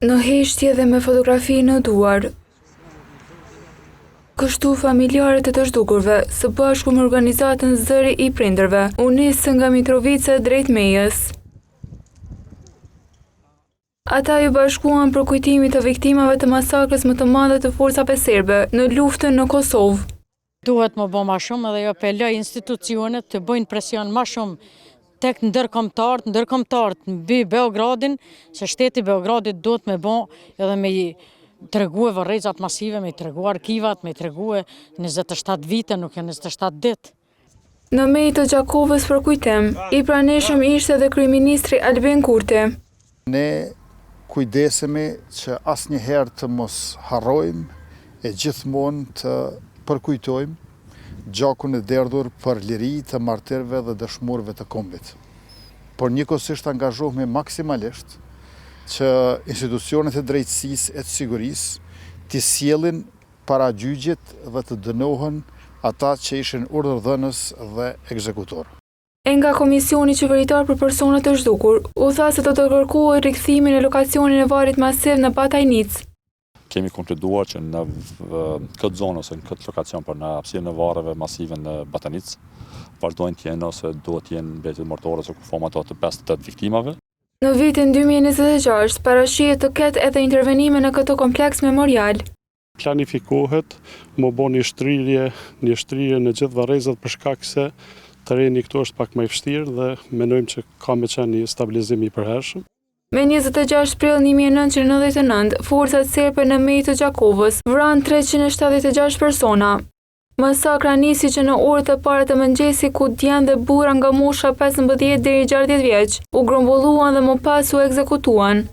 Në heshtje dhe me fotografi në duar. Kështu familjarët e të zhdukurve, së bashku me organizatën Zëri i Prindërve, u nisën nga Mitrovica drejt Mejës. Ata ju bashkuan për kujtimin të viktimave të masakrës më të madhe të forcave serbe në luftën në Kosovë. Duhet më bë më shumë edhe jo apeloj institucionet të bëjnë presion më shumë tek ndërkombëtarët mbi Beogradin, se shteti Beogradit duhet me bë edhe me tregue vërrezat masive, me tregue arkivat, me tregue 27 vite, nuk janë 27 ditë. Në Mejë të Gjakovës për kujtim, i pranishëm ishte edhe kryeministri Albin Kurti. Ne kujdesemi që asnjëherë të mos harrojmë e gjithmonë të përkujtojmë gjakun e derdhur për liri të martirëve dhe dëshmorëve të kombit. Por njëkohësisht angazhohemi maksimalisht që institucionet e drejtësisë e të sigurisë të sjellin para gjyqit dhe të dënohen ata që ishin urdhërdhënës dhe ekzekutor. E nga Komisioni Qeveritar për Personat të Zhdukur, u tha se do të kërkohet rikthimin e lokacionin e varrit masiv në Batajnicë. Kemi konkluduar që në këtë zonë ose në këtë lokacion për në hapësirën e varreve masive në Batanicë vazhdojnë të jenë ose duhet të jenë mbetjet mortore ose kufomat të 58 viktimave. Në vitin 2026 parashihet të ketë edhe intervenime në këtë kompleks memorial. Planifikohet më bë një shtrirje në gjithë varrezat për shkak se terreni këtu është pak më i vështirë dhe mendojmë që ka me qenë një stabilizim i përhershëm. Me 26 prill 1999, forcat serbe në Mejë të Gjakovës vranë 376 persona. Masakra nisi që në orët e para të mëngjesit ku djemtë dhe burra nga mosha 15 deri 60 vjeç u grumbulluan dhe më pas u ekzekutuan.